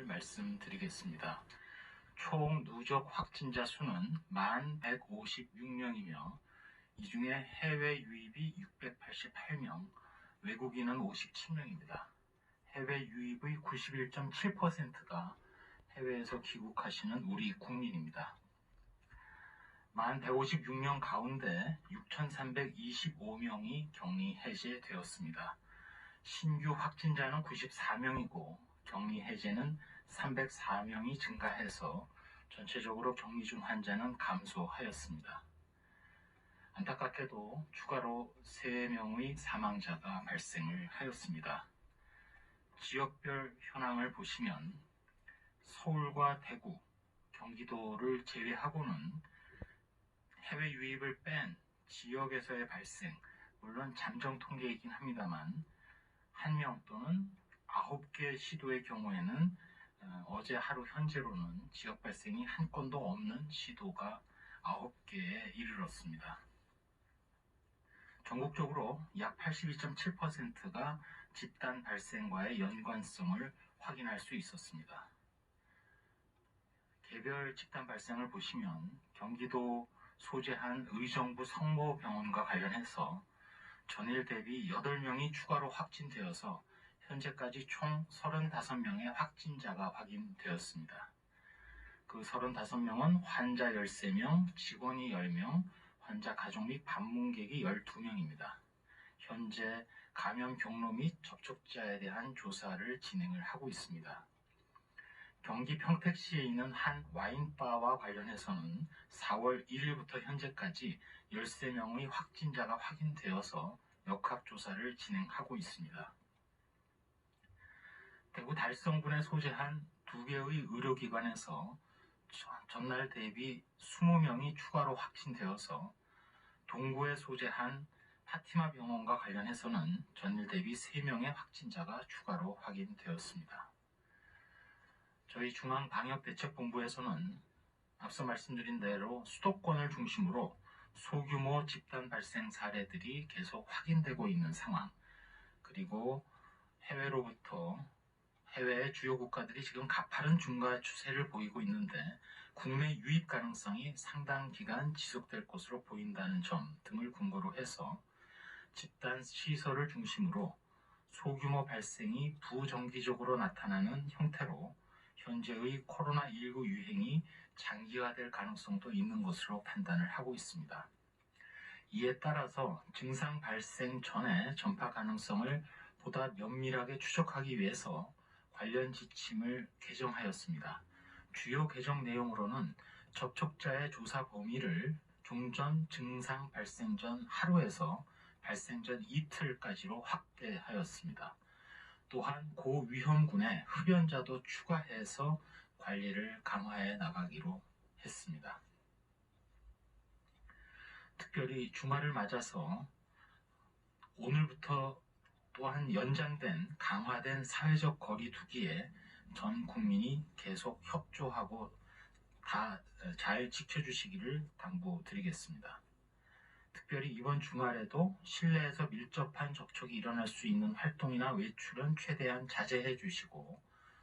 말씀드리겠습니다. 총 누적 확진자 수는 1156명이며 이 중에 해외 유입이 688명, 외국인은 57명입니다. 해외 유입의 91.7%가 해외에서 귀국하시는 우리 국민입니다. 1156명 가운데 6,325명이 격리 해제되었습니다. 신규 확진자는 94명이고 격리 해제는 304명이 증가해서 전체적으로 격리 중 환자는 감소하였습니다. 안타깝게도 추가로 3명의 사망자가 발생을 하였습니다. 지역별 현황을 보시면 서울과 대구, 경기도를 제외하고는 해외 유입을 뺀 지역에서의 발생, 물론 잠정 통계이긴 합니다만 1명 또는 9개 시도의 경우에는 어제 하루 현재로는 지역 발생이 한 건도 없는 시도가 9개에 이르렀습니다. 전국적으로 약 82.7%가 집단 발생과의 연관성을 확인할 수 있었습니다. 개별 집단 발생을 보시면 경기도 소재한 의정부 성모병원과 관련해서 전일 대비 8명이 추가로 확진되어서 현재까지 총 35명의 확진자가 확인되었습니다. 그 35명은 환자 13명, 직원이 10명, 환자 가족 및 방문객이 12명입니다. 현재 감염 경로 및 접촉자에 대한 조사를 진행을 하고 있습니다. 경기 평택시에 있는 한 와인바와 관련해서는 4월 1일부터 현재까지 13명의 확진자가 확인되어서 역학조사를 진행하고 있습니다. 대구 달성군에 소재한 2개의 의료기관에서 전날 대비 20명이 추가로 확진되어서 동구에 소재한 파티마 병원과 관련해서는 전일 대비 3명의 확진자가 추가로 확인되었습니다. 저희 중앙방역대책본부에서는 앞서 말씀드린 대로 수도권을 중심으로 소규모 집단 발생 사례들이 계속 확인되고 있는 상황, 그리고 해외의 주요 국가들이 지금 가파른 증가 추세를 보이고 있는데 국내 유입 가능성이 상당 기간 지속될 것으로 보인다는 점 등을 근거로 해서 집단 시설을 중심으로 소규모 발생이 부정기적으로 나타나는 형태로 현재의 코로나19 유행이 장기화될 가능성도 있는 것으로 판단을 하고 있습니다. 이에 따라서 증상 발생 전에 전파 가능성을 보다 면밀하게 추적하기 위해서 관련 지침을 개정하였습니다. 주요 개정 내용으로는 접촉자의 조사 범위를 종전 증상 발생 전 하루에서 발생 전 이틀까지로 확대하였습니다. 또한 고위험군의 흡연자도 추가해서 관리를 강화해 나가기로 했습니다. 특별히 주말을 맞아서 오늘부터 또한 연장된 강화된 사회적 거리 두기에 전 국민이 계속 협조하고 다 잘 지켜주시기를 당부드리겠습니다. 특별히 이번 주말에도 실내에서 밀접한 접촉이 일어날 수 있는 활동이나 외출은 최대한 자제해 주시고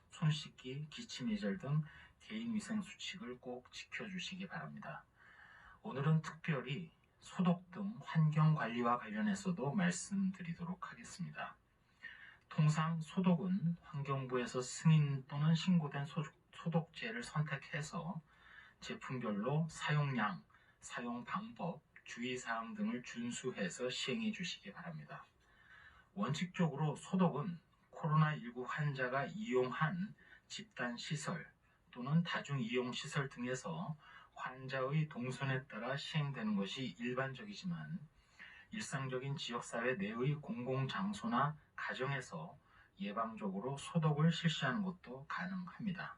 손 씻기, 기침 예절 등 개인위생 수칙을 꼭 지켜주시기 바랍니다. 오늘은 특별히 소독 등 환경관리와 관련해서도 말씀드리도록 하겠습니다. 통상 소독은 환경부에서 승인 또는 신고된 소독제를 선택해서 제품별로 사용량, 사용 방법, 주의사항 등을 준수해서 시행해 주시기 바랍니다. 원칙적으로 소독은 코로나19 환자가 이용한 집단시설 또는 다중이용시설 등에서 환자의 동선에 따라 시행되는 것이 일반적이지만 일상적인 지역사회 내의 공공장소나 가정에서 예방적으로 소독을 실시하는 것도 가능합니다.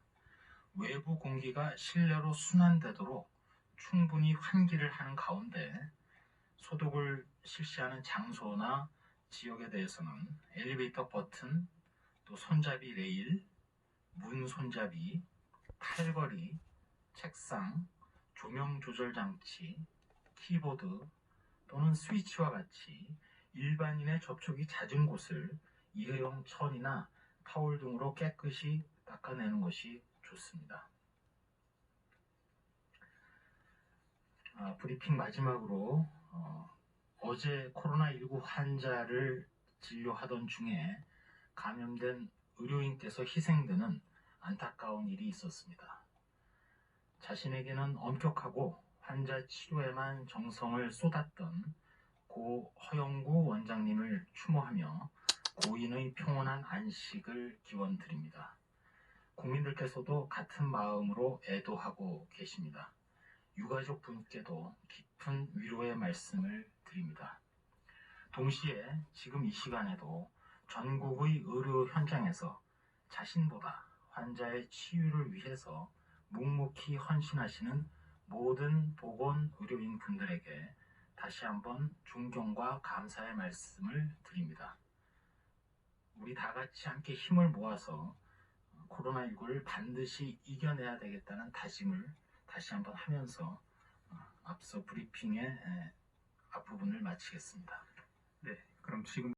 외부 공기가 실내로 순환되도록 충분히 환기를 하는 가운데 소독을 실시하는 장소나 지역에 대해서는 엘리베이터 버튼, 또 손잡이 레일, 문 손잡이, 팔걸이, 책상, 조명 조절 장치, 키보드 또는 스위치와 같이 일반인의 접촉이 잦은 곳을 일회용 천이나 타올 등으로 깨끗이 닦아내는 것이 좋습니다. 브리핑 마지막으로 어제 코로나19 환자를 진료하던 중에 감염된 의료인께서 희생되는 안타까운 일이 있었습니다. 자신에게는 엄격하고 환자 치료에만 정성을 쏟았던 고 허영구 원장님을 추모하며 고인의 평온한 안식을 기원드립니다. 국민들께서도 같은 마음으로 애도하고 계십니다. 유가족 분께도 깊은 위로의 말씀을 드립니다. 동시에 지금 이 시간에도 전국의 의료 현장에서 자신보다 환자의 치유를 위해서 묵묵히 헌신하시는 모든 보건 의료인 분들에게 다시 한번 존경과 감사의 말씀을 드립니다. 우리 다 같이 함께 힘을 모아서 코로나19를 반드시 이겨내야 되겠다는 다짐을 다시 한번 하면서 앞서 브리핑의 앞부분을 마치겠습니다. 네, 그럼 지금